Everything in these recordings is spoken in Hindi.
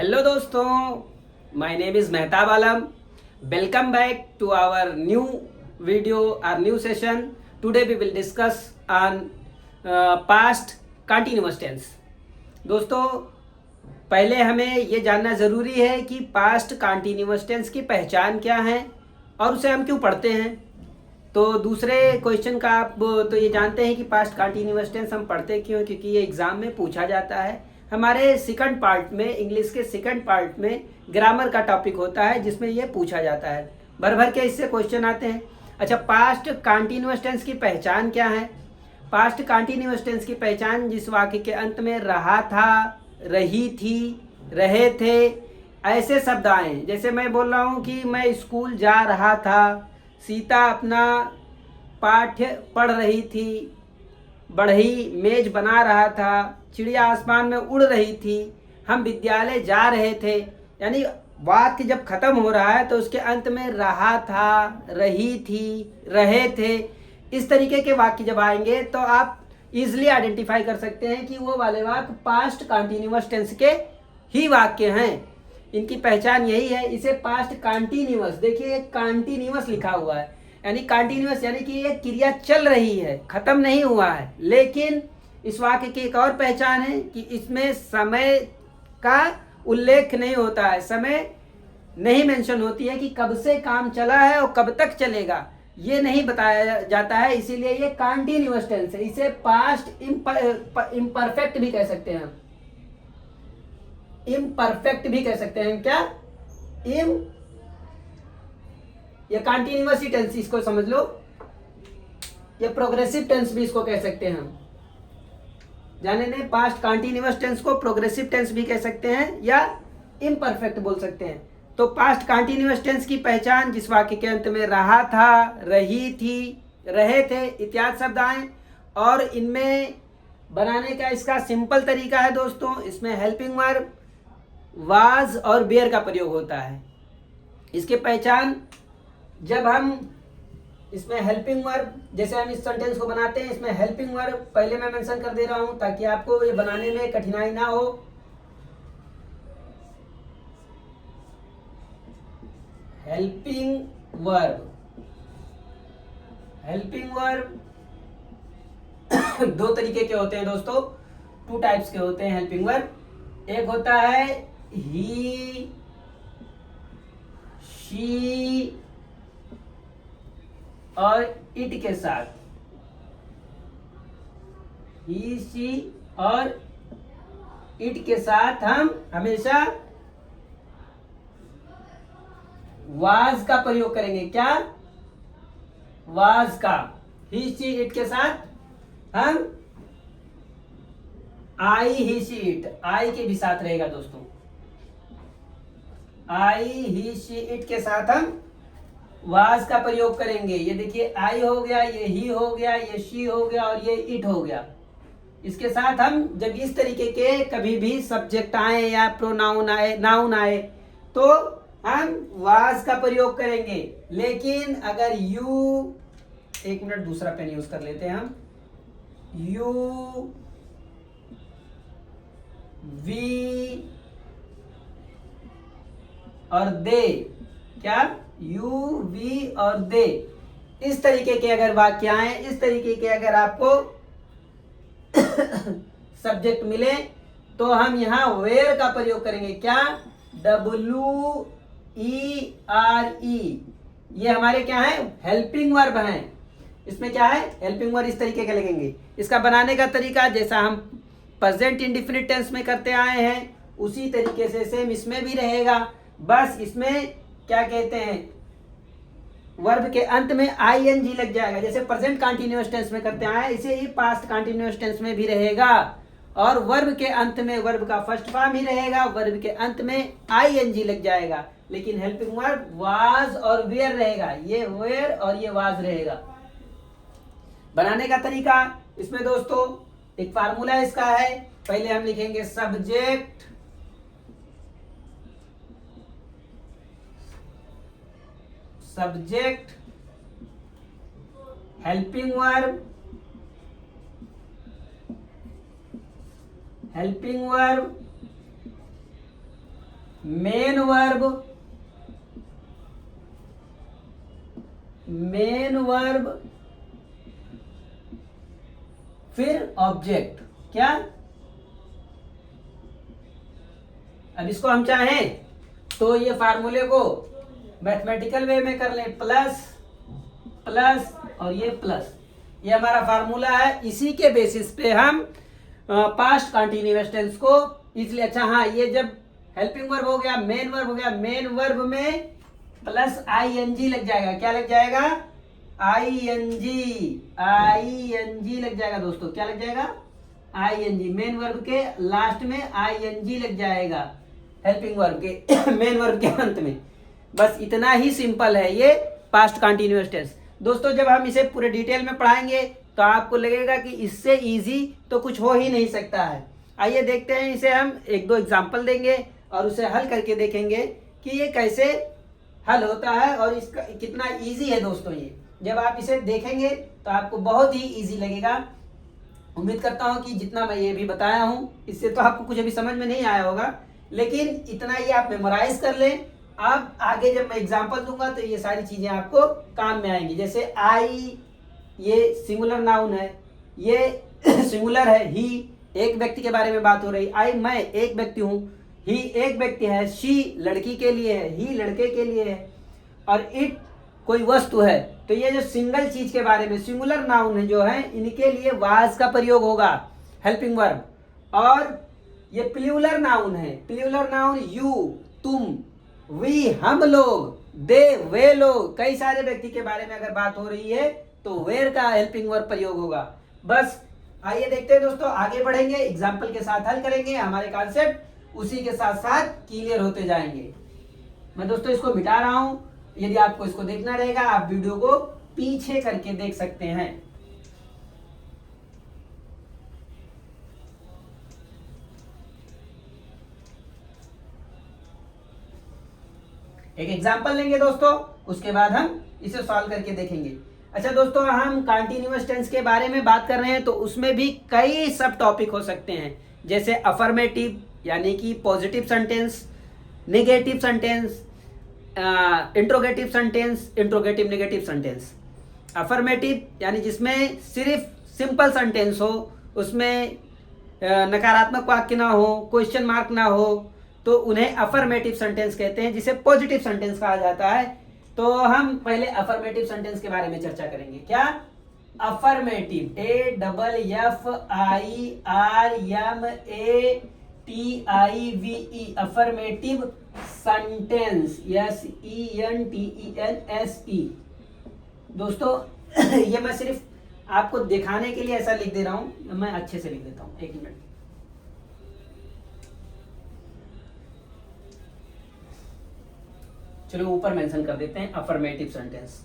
हेलो दोस्तों, my name is Mehtab Alam. Welcome back to our new video और new session. Today we will discuss on past continuous tense. दोस्तों, पहले हमें ये जानना ज़रूरी है कि पास्ट कंटिन्यूअस टेंस की पहचान क्या है और उसे हम क्यों पढ़ते हैं. तो दूसरे क्वेश्चन का आप तो ये जानते हैं कि पास्ट कंटिन्यूअस टेंस हम पढ़ते क्यों, क्योंकि ये एग्ज़ाम में पूछा जाता है. हमारे सेकंड पार्ट में, इंग्लिश के सेकंड पार्ट में ग्रामर का टॉपिक होता है जिसमें ये पूछा जाता है. भर भर के इससे क्वेश्चन आते हैं. अच्छा, पास्ट कंटिन्यूअस टेंस की पहचान क्या है. पास्ट कंटिन्यूअस टेंस की पहचान जिस वाक्य के अंत में रहा था, रही थी, रहे थे ऐसे शब्द आए. जैसे मैं बोल रहा हूँ कि मैं स्कूल जा रहा था, सीता अपना पाठ्य पढ़ रही थी, बढ़ई मेज बना रहा था, चिड़िया आसमान में उड़ रही थी, हम विद्यालय जा रहे थे. यानी वाक्य जब खत्म हो रहा है तो उसके अंत में रहा था, रही थी, रहे थे, इस तरीके के वाक्य जब आएंगे तो आप इजीली आइडेंटिफाई कर सकते हैं कि वो वाले वाक्य पास्ट कंटिन्यूअस टेंस के ही वाक्य हैं. इनकी पहचान यही है. इसे पास्ट कंटिन्यूअस, देखिए कंटिन्यूअस लिखा हुआ है, यानी कंटिन्यूअस यानी कि ये क्रिया चल रही है, खत्म नहीं हुआ है. लेकिन इस वाक्य की एक और पहचान है कि इसमें समय का उल्लेख नहीं होता है, समय नहीं मेंशन होती है कि कब से काम चला है और कब तक चलेगा, ये नहीं बताया जाता है. इसीलिए ये कंटिन्यूअस टेंस है. इसे पास्ट इम्परफेक्ट भी कह सकते हैं. इम्परफेक्ट भी कह सकते हैं. क्या ये कंटिन्यूअस टेंस, इसको समझ लो. ये प्रोग्रेसिव टेंस भी इसको कह सकते हैं हम. जाने ने पास्ट कंटिन्यूअस टेंस को प्रोग्रेसिव टेंस भी कह सकते हैं या इम्परफेक्ट बोल सकते हैं. तो पास्ट कंटिन्यूअस टेंस की पहचान जिस वाक्य के अंत में रहा था, रही थी, रहे थे इत्यादि शब्द आए और इनमें बनाने का इसका सिंपल तरीका है दोस्तों. इसमें हेल्पिंग वर्ब वाज और बेयर का प्रयोग होता है. इसकी पहचान जब हम इसमें हेल्पिंग वर्ब, जैसे हम इस सेंटेंस को बनाते हैं, इसमें हेल्पिंग वर्ब पहले मैं मेंशन कर दे रहा हूं ताकि आपको ये बनाने में कठिनाई ना हो. हेल्पिंग वर्ब दो तरीके के होते हैं दोस्तों, टू टाइप्स के होते हैं हेल्पिंग वर्ब. एक होता है ही, शी और इट के साथ. ही, शी और इट के साथ हम हमेशा वाज का प्रयोग करेंगे. क्या? वाज का. ही, शी, इट के साथ हम आई, ही, शी, इट, आई के भी साथ रहेगा दोस्तों. आई, ही, शी, इट के साथ हम वाज का प्रयोग करेंगे. ये देखिए, आई हो गया, ये ही हो गया, ये शी हो गया और ये इट हो गया. इसके साथ हम जब इस तरीके के कभी भी सब्जेक्ट आए या प्रोनाउन आए, नाउन आए, तो हम वाज का प्रयोग करेंगे. लेकिन अगर यू, एक मिनट दूसरा पेन यूज कर लेते हैं हम. यू, वी और दे, क्या? यू, वी और दे, इस तरीके के अगर वाक्य आए, इस तरीके के अगर आपको सब्जेक्ट मिले तो हम यहाँ वेयर का प्रयोग करेंगे. क्या? W E R E. ये हमारे क्या है? हेल्पिंग वर्ब हैं. इसमें क्या है? हेल्पिंग वर्ब इस तरीके के लगेंगे. इसका बनाने का तरीका जैसा हम प्रेजेंट इंडेफिनिट टेंस में करते आए हैं उसी तरीके से सेम इसमें भी रहेगा. बस इसमें क्या कहते हैं, वर्ब के अंत में ing लग जाएगा. जैसे प्रेजेंट कंटिन्यूअस टेंस में करते आए इसे ही पास्ट कंटिन्यूअस टेंस में भी रहेगा. और वर्ब के अंत में वर्ब का फर्स्ट फॉर्म ही रहेगा, वर्ब के अंत में ing लग जाएगा. लेकिन हेल्पिंग वर्ब वाज और वेयर रहेगा. ये वेयर और ये वाज रहेगा. बनाने का तरीका इसमें दोस्तों एक फार्मूला इसका है. पहले हम लिखेंगे subject, helping verb main verb, main verb, फिर ऑब्जेक्ट। क्या? अब इसको हम चाहें तो ये फार्मूले को मैथमेटिकल वे में कर लें, प्लस प्लस और ये प्लस, ये हमारा फार्मूला है। इसी के बेसिस पे हम पास्ट कंटिन्यूअस टेंस को इसलिए, अच्छा हाँ, ये जब हेल्पिंग वर्ब हो गया, मेन वर्ब हो गया, मेन वर्ब में प्लस आईएनजी लग जाएगा। क्या लग जाएगा? आईएनजी, आईएनजी लग जाएगा दोस्तों। क्या लग जाएगा? आईएनजी। मेन वर्ब के लास्ट में आईएनजी लग जाएगा, हेल्पिंग वर्ब के मेन वर्ब के अंत में। बस इतना ही सिंपल है ये पास्ट कंटिन्यूअस टेंस। दोस्तों जब हम इसे पूरे डिटेल में पढ़ाएंगे तो आपको लगेगा कि इससे इजी तो कुछ हो ही नहीं सकता है। आइए देखते हैं, इसे हम एक दो एग्जाम्पल देंगे और उसे हल करके देखेंगे कि ये कैसे हल होता है और इसका कितना इजी है। दोस्तों ये जब आप इसे देखेंगे तो आपको बहुत ही इजी लगेगा। उम्मीद करता हूँ कि जितना मैं ये भी बताया हूँ इससे तो आपको कुछ अभी समझ में नहीं आया होगा, लेकिन इतना ही आप मेमोराइज कर लें। अब आगे जब मैं एग्जांपल दूंगा तो ये सारी चीजें आपको काम में आएंगी। जैसे आई, ये सिंगुलर नाउन है, ये सिंगुलर है। ही, एक व्यक्ति के बारे में बात हो रही। आई, मैं एक व्यक्ति हूँ। ही एक व्यक्ति है। शी लड़की के लिए है, ही लड़के के लिए है। और इट कोई वस्तु है। तो ये जो सिंगल चीज के बारे में सिंगुलर नाउन है जो है, इनके लिए वाज का प्रयोग होगा, हेल्पिंग वर्ब। और ये प्लूरल नाउन है। प्लूरल नाउन यू, तुम, वी हम लोग, दे वे लोग, कई सारे व्यक्ति के बारे में अगर बात हो रही है तो वेयर का हेल्पिंग वर्ब प्रयोग होगा। बस आइए देखते हैं दोस्तों, आगे बढ़ेंगे, एग्जाम्पल के साथ हल करेंगे, हमारे कॉन्सेप्ट उसी के साथ साथ क्लियर होते जाएंगे। मैं दोस्तों इसको मिटा रहा हूं। यदि आपको इसको देखना रहेगा आप वीडियो को पीछे करके देख सकते हैं। एक एग्जाम्पल लेंगे दोस्तों, उसके बाद हम इसे सॉल्व करके देखेंगे। अच्छा दोस्तों, हम कंटिन्यूअस टेंस के बारे में बात कर रहे हैं तो उसमें भी कई सब टॉपिक हो सकते हैं, जैसे अफर्मेटिव यानी कि positive sentence, negative sentence, interrogative sentence, interrogative negative sentence. Affirmative यानी जिसमें सिर्फ सिंपल सेंटेंस हो, उसमें नकारात्मक वाक्य ना हो, क्वेश्चन मार्क ना हो, तो उन्हें अफर्मेटिव सेंटेंस कहते हैं, जिसे पॉजिटिव सेंटेंस कहा जाता है। तो हम पहले अफर्मेटिव सेंटेंस के बारे में चर्चा करेंगे। क्या? Affirmative, AFFIRMATIVE, affirmative sentence, SENTENSE। दोस्तों ये मैं सिर्फ आपको दिखाने के लिए ऐसा लिख दे रहा हूं, मैं अच्छे से लिख देता हूं, एक मिनट। चलो ऊपर मेंशन कर देते हैं अफर्मेटिव सेंटेंस।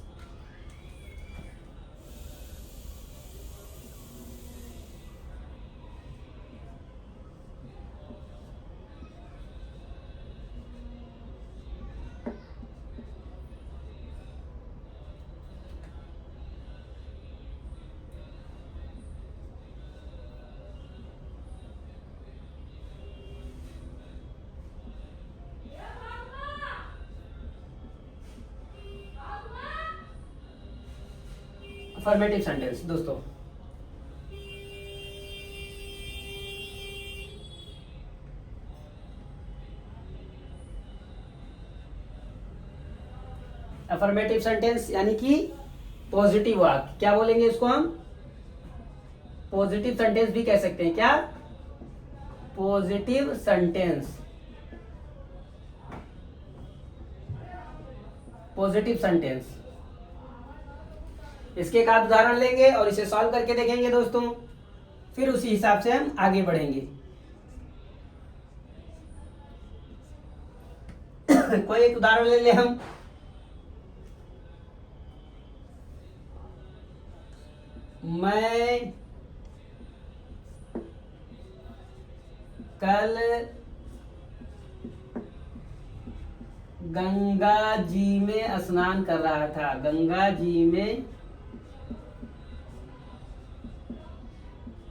अफर्मेटिव सेंटेंस दोस्तों, अफर्मेटिव सेंटेंस यानी कि पॉजिटिव वाक्य। क्या बोलेंगे इसको हम? पॉजिटिव सेंटेंस भी कह सकते हैं। क्या? Positive sentence, positive sentence. इसके एक आध उदाहरण लेंगे और इसे सॉल्व करके देखेंगे दोस्तों, फिर उसी हिसाब से हम आगे बढ़ेंगे। कोई एक उदाहरण ले ले हम। मैं कल गंगा जी में स्नान कर रहा था। गंगा जी में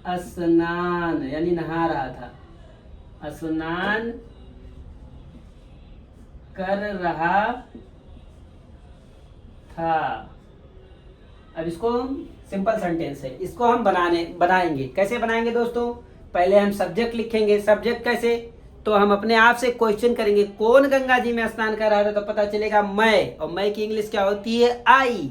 स्नान यानी नहा रहा था। स्नान कर रहा था। अब इसको हम सिंपल सेंटेंस है, इसको हम बनाएंगे। कैसे बनाएंगे दोस्तों? पहले हम सब्जेक्ट लिखेंगे। सब्जेक्ट कैसे? तो हम अपने आप से क्वेश्चन करेंगे, कौन गंगा जी में स्नान कर रहा था? तो पता चलेगा मैं, और मैं की इंग्लिश क्या होती है? आई।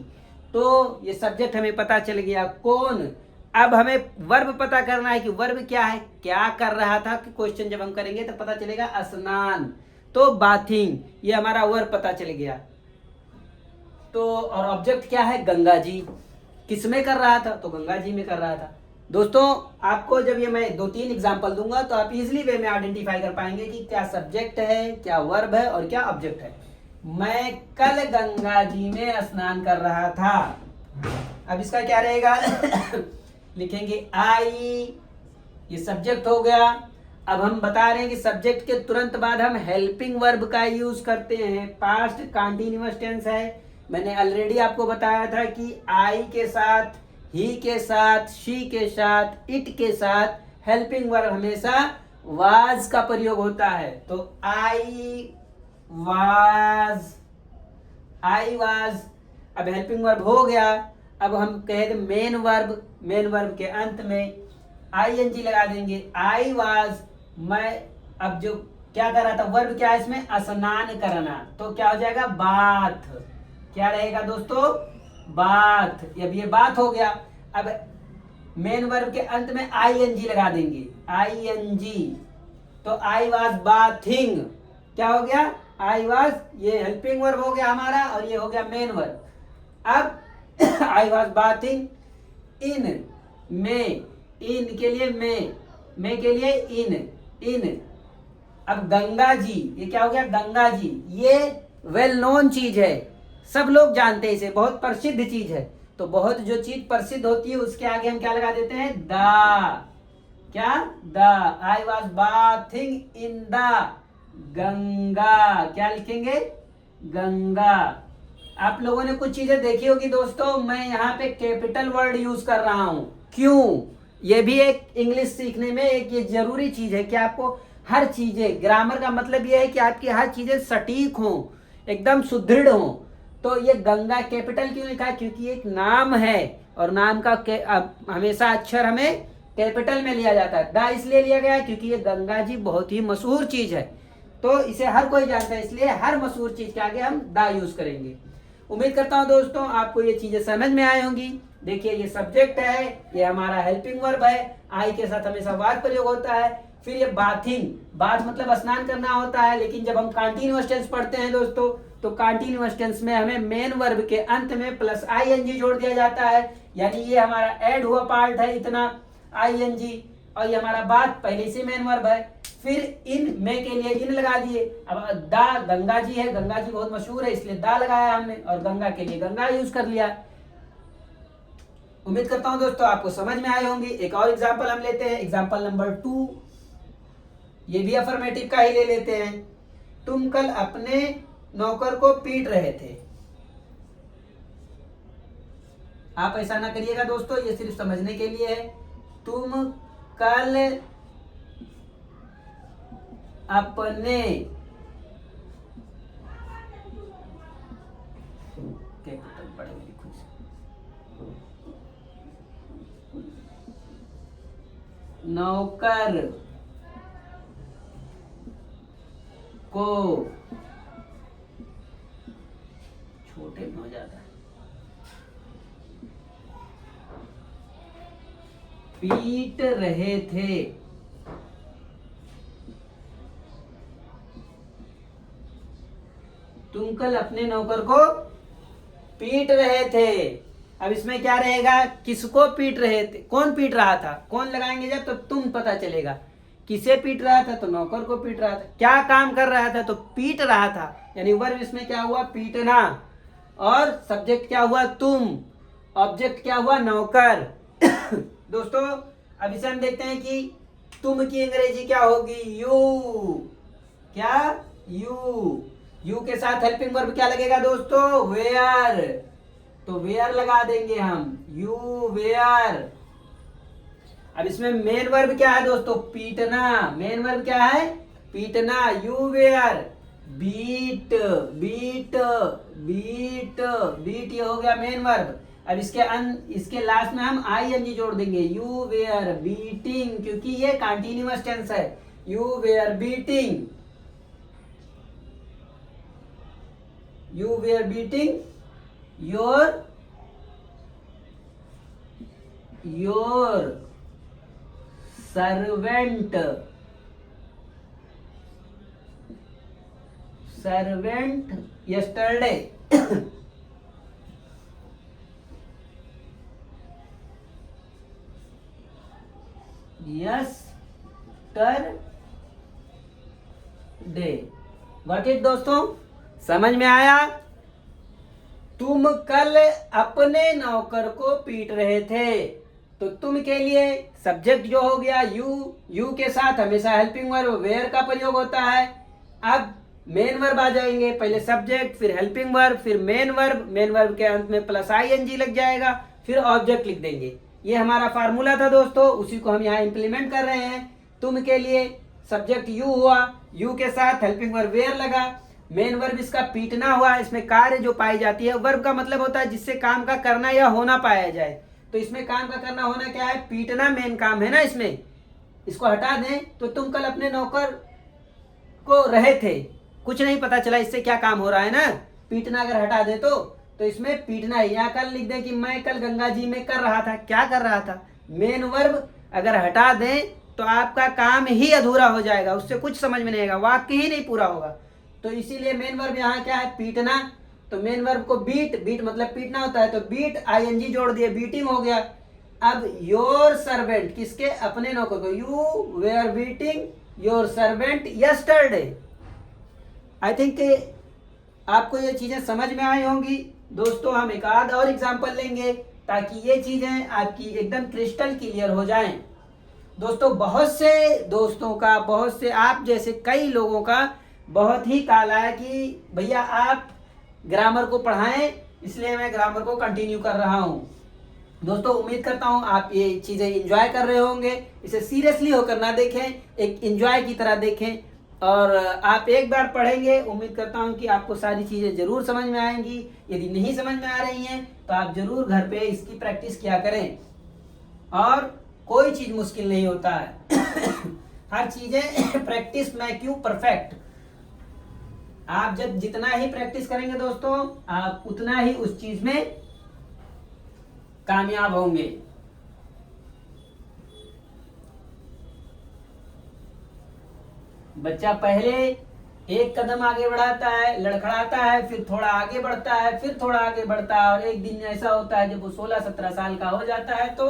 तो ये सब्जेक्ट हमें पता चल गया, कौन। अब हमें वर्ब पता करना है कि वर्ब क्या है, क्या कर रहा था। कि क्वेश्चन जब हम करेंगे तो पता चलेगा स्नान, तो बाथिंग, ये हमारा वर्ब पता चल गया। तो और ऑब्जेक्ट क्या है? गंगा जी। किस में कर रहा था? तो गंगा जी में कर रहा था। दोस्तों आपको जब ये मैं 2-3 एग्जांपल दूंगा तो आप इजीली वे में आइडेंटिफाई कर पाएंगे कि क्या सब्जेक्ट है, क्या वर्ब है और क्या ऑब्जेक्ट है। मैं कल गंगा जी में स्नान कर रहा था। अब इसका क्या रहेगा? लिखेंगे आई, ये सब्जेक्ट हो गया। अब हम बता रहे हैं कि सब्जेक्ट के तुरंत बाद हम हेल्पिंग वर्ब का यूज करते हैं। पास्ट कंटीन्यूअस टेंस है। मैंने ऑलरेडी आपको बताया था कि आई के साथ, ही के साथ, शी के साथ, इट के साथ हेल्पिंग वर्ब हमेशा वाज का प्रयोग होता है। तो आई वाज, आई वाज। अब हेल्पिंग वर्ब हो गया। अब हम कहे थे मेन वर्ब, मेन वर्ब के अंत में आईएनजी लगा देंगे। आई वाज, मैं अब जो क्या कर रहा था, वर्ब क्या है इसमें? स्नान करना। तो क्या हो जाएगा? बाथ। क्या रहेगा दोस्तों? बाथ। अब ये बात हो गया। अब मेन वर्ब के अंत में आईएनजी लगा देंगे, आईएनजी। तो आई वाज बाथिंग, क्या हो गया? आई वाज, ये हेल्पिंग वर्ब हो गया हमारा और ये हो गया मेन वर्ब। अब आई वाज बाथिंग इन, में, इन के लिए में के लिए इन। अब गंगा जी, ये क्या हो गया? गंगा जी। ये वेल नोन चीज है, सब लोग जानते हैं इसे, बहुत प्रसिद्ध चीज है। तो बहुत जो चीज प्रसिद्ध होती है उसके आगे हम क्या लगा देते हैं? द। क्या? The. I was bathing in the Ganga. क्या लिखेंगे? गंगा। आप लोगों ने कुछ चीजें देखी होगी दोस्तों, मैं यहाँ पे कैपिटल वर्ड यूज कर रहा हूं। क्यों? ये भी एक इंग्लिश सीखने में एक ये जरूरी चीज है कि आपको हर चीजें, ग्रामर का मतलब ये है कि आपकी हर चीजें सटीक हों, एकदम सुदृढ़ हों। तो ये गंगा कैपिटल क्यों लिखा है? क्योंकि एक नाम है और नाम का हमेशा अक्षर हमें कैपिटल में लिया जाता है। दा इसलिए लिया गया है क्योंकि ये गंगा जी बहुत ही मशहूर चीज है, तो इसे हर कोई जानता है, इसलिए हर मशहूर चीज के आगे हम दा यूज करेंगे। उम्मीद करता हूं दोस्तों आपको ये चीजें समझ में आई होंगी। देखिए ये सब्जेक्ट है, ये हमारा हेल्पिंग वर्ब है, आई के साथ हमेशा वाज प्रयोग होता है। फिर ये बाथिंग, बाथ मतलब स्नान करना होता है, लेकिन जब हम कंटीन्यूअस टेंस पढ़ते हैं दोस्तों तो कंटीन्यूअस टेंस में हमें मेन वर्ब के अंत में प्लस आईएनजी जोड़ दिया जाता है, यानी ये हमारा ऐड हुआ पार्ट है इतना आईएनजी, और ये हमारा बात पहले से मेन वर्ब है। फिर इन में के लिए इन लगा दिए। अब दा, गंगा जी है, गंगा जी बहुत मशहूर है इसलिए दा लगाया हमने, और गंगा के लिए गंगा यूज कर लिया। उम्मीद करता हूं दोस्तों आपको समझ में आए होंगे। एक और एग्जांपल हम लेते हैं, एग्जांपल नंबर 2। ये भी अफर्मेटिव का ही ले लेते हैं। तुम कल अपने नौकर को पीट रहे थे। आप ऐसा ना करिएगा दोस्तों, ये सिर्फ समझने के लिए है। तुम कल अपने नौकर को, छोटे में हो जाता है, पीट रहे थे। तुम कल अपने नौकर को पीट रहे थे। अब इसमें क्या रहेगा? किसको पीट रहे थे, कौन पीट रहा था, कौन लगाएंगे जब तो तुम पता चलेगा। किसे पीट रहा था? तो नौकर को पीट रहा था। क्या काम कर रहा था? तो पीट रहा था, यानी वर्ब इसमें क्या हुआ? पीटना। और सब्जेक्ट क्या हुआ? तुम। ऑब्जेक्ट क्या हुआ? नौकर। दोस्तों अब इसे हम देखते हैं कि तुम की अंग्रेजी क्या होगी? यू। क्या? यू। यू के साथ हेल्पिंग वर्ब क्या लगेगा दोस्तों? वेयर। तो वेयर लगा देंगे हम, यू वेयर। अब इसमें मेन वर्ब क्या है दोस्तों? पीटना। मेन वर्ब क्या है? पीटना, you were. Beat beat beat beat, ये हो गया मेन वर्ब। अब इसके लास्ट में हम आईएनजी जोड़ देंगे, यू वेयर बीटिंग, क्योंकि ये कंटिन्यूअस टेंस है। You were beating, you were beating your servant yesterday। Got it दोस्तों, समझ में आया? तुम कल अपने नौकर को पीट रहे थे, तो तुम के लिए सब्जेक्ट जो हो गया यू के साथ हमेशा हेल्पिंग वर्ब वेयर का प्रयोग होता है। अब मेन वर्ब आ जाएंगे, पहले सब्जेक्ट, फिर हेल्पिंग वर्ब, फिर मेन वर्ब के अंत में प्लस आईएनजी लग जाएगा, फिर ऑब्जेक्ट लिख देंगे। ये हमारा फार्मूला था दोस्तों, उसी को हम यहाँ इंप्लीमेंट कर रहे हैं। तुम के लिए सब्जेक्ट यू हुआ, यू के साथ हेल्पिंग वर्ब वेयर लगा, मेन वर्ब इसका पीटना हुआ, इसमें कार्य जो पाई जाती है। वर्ब का मतलब होता है जिससे काम का करना या होना पाया जाए, तो इसमें काम का करना होना क्या है? पीटना मेन काम है ना इसमें। इसको हटा दें तो तुम कल अपने नौकर को रहे थे, कुछ नहीं पता चला इससे क्या काम हो रहा है ना। पीटना अगर हटा दे तो इसमें पीटना है। यहाँ कल लिख दे कि मैं कल गंगा जी में कर रहा था, क्या कर रहा था? मेन वर्ब अगर हटा दें तो आपका काम ही अधूरा हो जाएगा, उससे कुछ समझ में नहीं आएगा, वाक्य ही नहीं पूरा होगा। तो इसीलिए मेन वर्ब यहाँ क्या है? पीटना। तो मेन वर्ब को बीट मतलब पीटना होता है, तो बीट आईएनजी जोड़ दिए, बीटिंग हो गया। अब योर सर्वेंट, किसके? अपने नौकर को। You were beating your servant yesterday. I think आपको ये चीजें समझ में आई होंगी दोस्तों। हम एक आध और एग्जाम्पल लेंगे ताकि ये चीजें आपकी एकदम क्रिस्टल क्लियर हो जाएं। दोस्तों बहुत से दोस्तों का, बहुत से आप जैसे कई लोगों का बहुत ही काला है कि भैया आप ग्रामर को पढ़ाएं, इसलिए मैं ग्रामर को कंटिन्यू कर रहा हूं। दोस्तों उम्मीद करता हूं आप ये चीजें एंजॉय कर रहे होंगे, इसे सीरियसली होकर ना देखें, एक एंजॉय की तरह देखें। और आप एक बार पढ़ेंगे, उम्मीद करता हूं कि आपको सारी चीजें जरूर समझ में आएंगी। यदि नहीं समझ में आ रही हैं तो आप जरूर घर पे इसकी प्रैक्टिस किया करें। और कोई चीज मुश्किल नहीं होता है हर चीजें प्रैक्टिस में क्यों परफेक्ट। आप जब जितना ही प्रैक्टिस करेंगे दोस्तों, आप उतना ही उस चीज में कामयाब होंगे। बच्चा पहले एक कदम आगे बढ़ाता है, लड़खड़ाता है, फिर थोड़ा आगे बढ़ता है, फिर थोड़ा आगे बढ़ता है, और एक दिन ऐसा होता है जब वो 16-17 साल का हो जाता है तो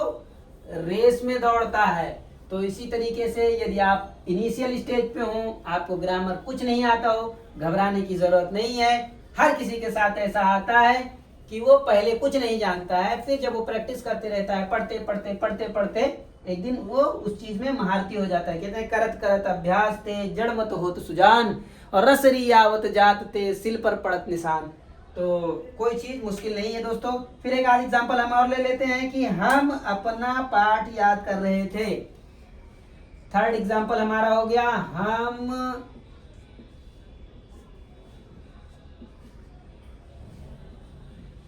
रेस में दौड़ता है। तो इसी तरीके से यदि आप इनिशियल स्टेज पे हो, आपको ग्रामर कुछ नहीं आता हो, घबराने की जरूरत नहीं है। हर किसी के साथ ऐसा आता है कि वो पहले कुछ नहीं जानता है, फिर जब वो प्रैक्टिस करते रहता है, पढ़ते पढ़ते एक दिन वो उस चीज में महारती हो जाता है। कहते हैं करत करत अभ्यास ते जड़ मत होत सुजान, और रसरी आवत जात ते सिल पर पड़त निशान। तो कोई चीज मुश्किल नहीं है दोस्तों। फिर एक आध एग्जांपल हम और ले लेते हैं कि हम अपना पाठ याद कर रहे थे। थर्ड एग्जांपल हमारा हो गया, हम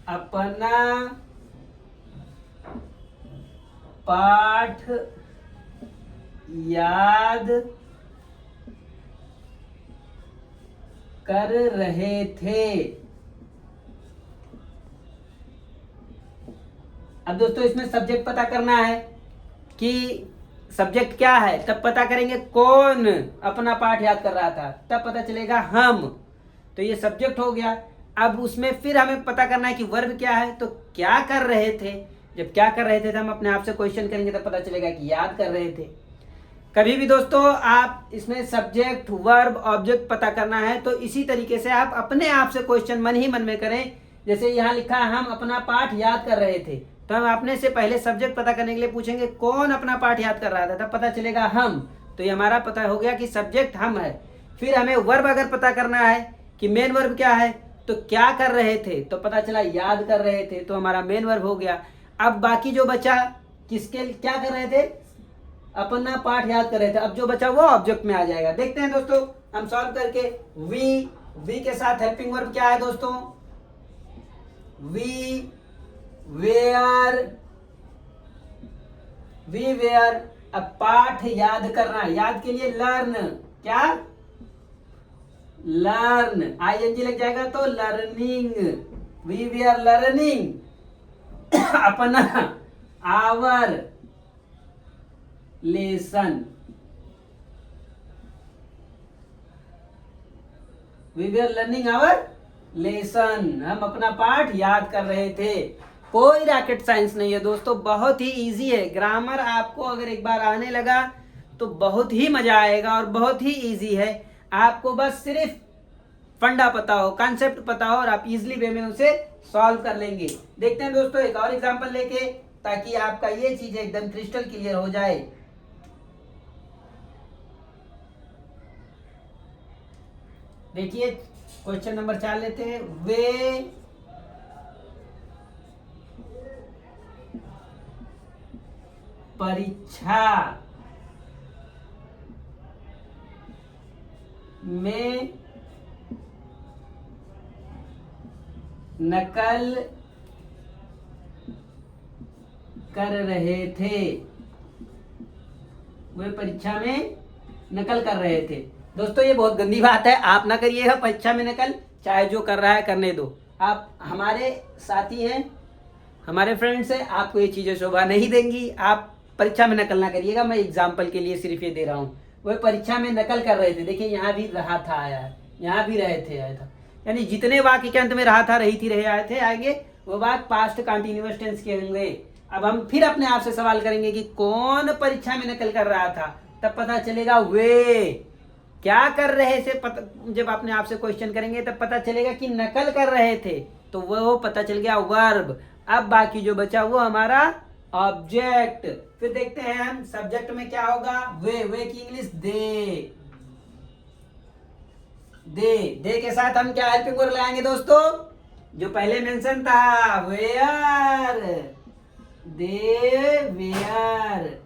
अपना पाठ याद कर रहे थे। अब दोस्तों इसमें सब्जेक्ट पता करना है कि सब्जेक्ट क्या है, तब पता करेंगे कौन अपना पाठ याद कर रहा था, तब पता चलेगा हम। तो ये सब्जेक्ट हो गया। अब उसमें फिर हमें पता करना है कि वर्ब क्या है, तो क्या कर रहे थे। जब क्या कर रहे थे तो हम अपने आप से क्वेश्चन करेंगे, तब पता चलेगा कि याद कर रहे थे। कभी भी दोस्तों आप इसमें सब्जेक्ट, वर्ब, ऑब्जेक्ट पता करना है तो इसी तरीके से आप अपने आप से क्वेश्चन मन ही मन में करें। जैसे यहाँ लिखा है हम अपना पाठ याद कर रहे थे, तो हम अपने से पहले सब्जेक्ट पता करने के लिए पूछेंगे कौन अपना पाठ याद कर रहा था, तब पता चलेगा हम। तो ये हमारा पता हो गया कि सब्जेक्ट हम है। फिर हमें वर्ब अगर पता करना है कि मेन वर्ब क्या है, तो क्या कर रहे थे, तो पता चला याद कर रहे थे, तो हमारा मेन वर्ब हो गया। अब बाकी जो बचा किसके क्या कर रहे थे, अपना पाठ याद कर रहे थे, अब जो बचा वो ऑब्जेक्ट में आ जाएगा। देखते हैं दोस्तों हम सॉल्व करके वी के साथ हेल्पिंग वर्ब क्या है दोस्तों? We were. अब पाठ याद करना, याद के लिए लर्न, क्या? लर्न, आईएनजी लग जाएगा तो लर्निंग। वी वेयर लर्निंग अपना our lesson. We were learning our lesson, हम अपना पाठ याद कर रहे थे। कोई रॉकेट साइंस नहीं है दोस्तों, बहुत ही इजी है। ग्रामर आपको अगर एक बार आने लगा तो बहुत ही मजा आएगा और बहुत ही इजी है। आपको बस सिर्फ फंडा पता हो, कॉन्सेप्ट पता हो और आप इजीली वे में उसे सॉल्व कर लेंगे। देखते हैं दोस्तों एक और एग्जांपल लेके, ताकि आपका ये चीज एकदम क्रिस्टल क्लियर हो जाए। देखिए क्वेश्चन नंबर 4 लेते हैं। वे परीक्षा में नकल कर रहे थे। वे परीक्षा में नकल कर रहे थे। दोस्तों ये बहुत गंदी बात है, आप ना करिएगा परीक्षा में नकल, चाहे जो कर रहा है करने दो। आप हमारे साथी हैं, हमारे फ्रेंड्स हैं, आपको ये चीजें शोभा नहीं देंगी। आप परीक्षा में नकल ना करिएगा, मैं एग्जाम्पल के लिए सिर्फ ये दे रहा हूँ। वे परीक्षा में नकल कर रहे थे, देखिए यहाँ भी रहा था आया है, यहाँ भी रहे थे आया था, यानी जितने वाक्य के अंत में रहा था, रही थी, रहे आए थे आएंगे, वो बात पास्ट कंटिन्यूअस टेंस के होंगे। अब हम फिर अपने आप से सवाल करेंगे कि कौन परीक्षा में नकल कर रहा था, तब पता चलेगा वे क्या कर रहे थे। जब अपने आप से क्वेश्चन करेंगे तब पता चलेगा कि नकल कर रहे थे, तो वो पता चल गया वर्ब। अब बाकी जो बचा वो हमारा ऑब्जेक्ट। फिर देखते हैं हम सब्जेक्ट में क्या होगा। वे की इंग्लिश दे। दे के साथ हम क्या हेल्पिंग वर्ब लाएंगे दोस्तों? जो पहले मेंशन था, वेयर। They where.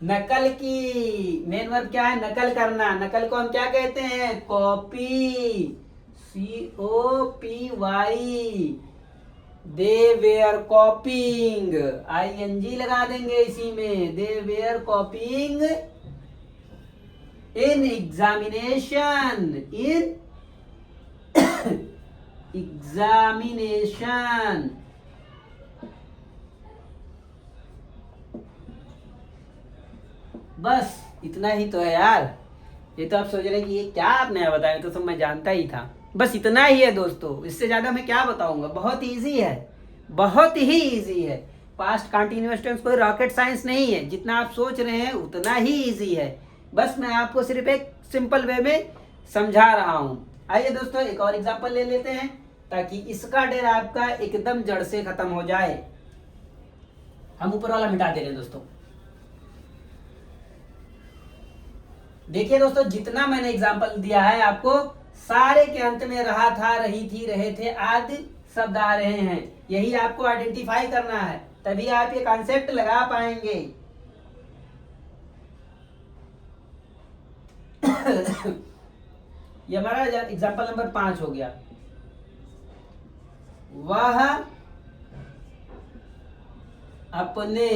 नकल की मेन वर्ब क्या है? नकल करना। नकल को हम क्या कहते हैं? Copy. COPY। They were copying, ING लगा देंगे इसी में। They were copying in examination. In examination. बस इतना ही तो है यार। ये तो आप सोच रहे हैं कि ये क्या आप नया बताया, तो सब मैं जानता ही था। बस इतना ही है दोस्तों, इससे ज्यादा मैं क्या बताऊंगा। बहुत इजी है, बहुत ही इजी है। पास्ट कंटिन्यूअस टेंस कोई रॉकेट साइंस नहीं है, जितना आप सोच रहे हैं उतना ही इजी है। बस मैं आपको सिर्फ एक सिंपल वे में समझा रहा हूं। आइए दोस्तों एक और एग्जांपल ले लेते हैं, ताकि इसका डर आपका एकदम जड़ से खत्म हो जाए। हम ऊपर वाला मिटा दे रहे हैं दोस्तों। देखिए दोस्तों, जितना मैंने एग्जांपल दिया है आपको, सारे के अंत में रहा था, रही थी, रहे थे आदि शब्द आ रहे हैं। यही आपको आइडेंटिफाई करना है, तभी आप ये कॉन्सेप्ट लगा पाएंगे। ये हमारा एग्जांपल नंबर 5 हो गया। वह अपने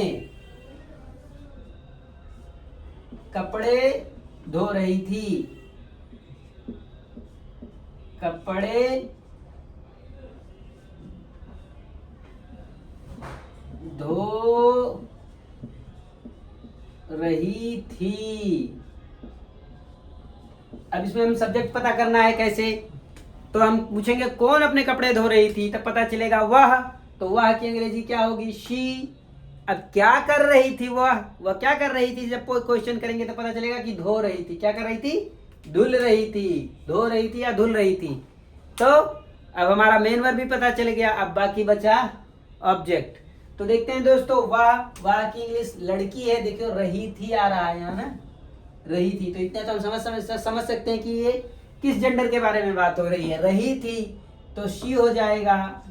कपड़े धो रही थी। कपड़े धो रही थी। अब इसमें हम सब्जेक्ट पता करना है कैसे, तो हम पूछेंगे कौन अपने कपड़े धो रही थी, तब पता चलेगा वह। तो वह की अंग्रेजी क्या होगी? शी। अब क्या कर रही थी वह क्या कर रही थी? जब कोई क्वेश्चन करेंगे तो पता चलेगा कि धो रही थी। क्या कर रही थी? धुल रही थी। धो रही थी या धुल रही थी। तो अब हमारा मेन वर्ब भी पता चल गया। अब बाकी बचा ऑब्जेक्ट। तो देखते हैं दोस्तों, वाह की इंग्लिश लड़की है। देखो रही थी आ रहा है यहाँ ना, रही थी। तो इतना तो हम समझ सकते हैं कि ये किस जेंडर के बारे में बात हो रही है। रही थी तो शी हो जाएगा।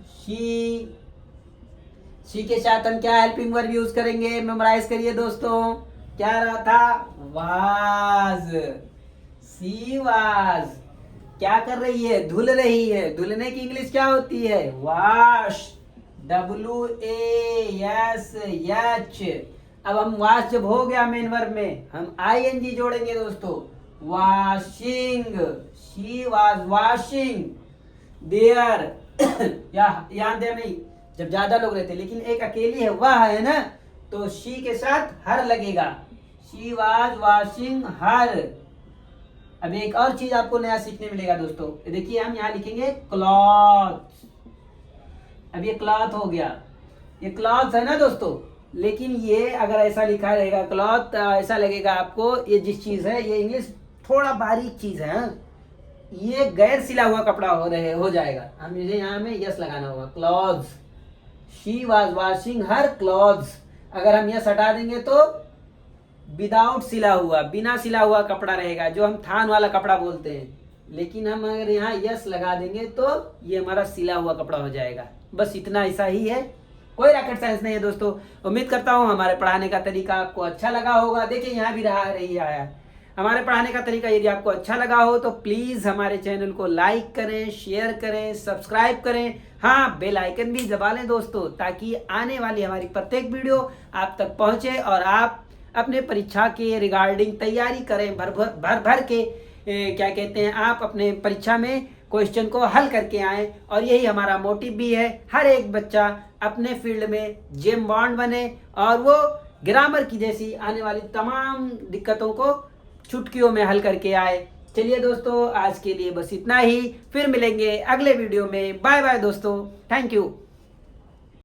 शी के साथ हम क्या हेल्पिंग वर्ब यूज करेंगे? मेमोराइज करिए दोस्तों। क्या रहा था? वाज। शी वाज क्या कर रही है? धुल रही है। धुलने की इंग्लिश क्या होती है? Wash, WASH। अब हम वॉश जब हो गया मेन वर्ब में, हम ING जोड़ेंगे दोस्तों। Washing, she was washing there. यहाँ देयर नहीं, जब ज्यादा लोग रहते, लेकिन एक अकेली है वह है ना, तो शी के साथ हर लगेगा। शी वाज वॉशिंग हर। अब एक और चीज आपको नया सीखने मिलेगा दोस्तों। देखिए हम यहाँ लिखेंगे क्लॉथ। अब ये क्लॉथ हो गया, ये क्लॉथ है ना दोस्तों, लेकिन ये अगर ऐसा लिखा रहेगा क्लॉथ, ऐसा लगेगा आपको ये जिस चीज है, ये इंग्लिश थोड़ा बारीक चीज है। ये गैर सिला हुआ कपड़ा हो जाएगा। हम मुझे यहाँ में यस लगाना होगा। Clothes, she was washing her clothes. अगर हम यस हटा देंगे तो विदाउट सिला हुआ, बिना सिला हुआ कपड़ा रहेगा, जो हम थान वाला कपड़ा बोलते हैं। लेकिन हम अगर यहाँ यस लगा देंगे तो ये हमारा सिला हुआ कपड़ा हो जाएगा। बस इतना, ऐसा ही है, कोई रॉकेट साइंस नहीं है दोस्तों। उम्मीद करता हूँ हमारे पढ़ाने का तरीका आपको अच्छा लगा होगा। देखिए यहाँ भी रही आया हमारे पढ़ाने का तरीका। यदि आपको अच्छा लगा हो तो प्लीज हमारे चैनल को लाइक करें, शेयर करें, सब्सक्राइब करें। हाँ, बेल आइकन भी दबा लें दोस्तों, ताकि आने वाली हमारी प्रत्येक वीडियो आप तक पहुंचे और आप अपने परीक्षा के रिगार्डिंग तैयारी करें भर के। क्या कहते हैं, आप अपने परीक्षा में क्वेश्चन को हल करके आए। और यही हमारा मोटिव भी है, हर एक बच्चा अपने फील्ड में जेम बॉन्ड बने और वो ग्रामर की जैसी आने वाली तमाम दिक्कतों को चुटकियों में हल करके आए। चलिए दोस्तों, आज के लिए बस इतना ही। फिर मिलेंगे अगले वीडियो में। बाय बाय दोस्तों, थैंक यू।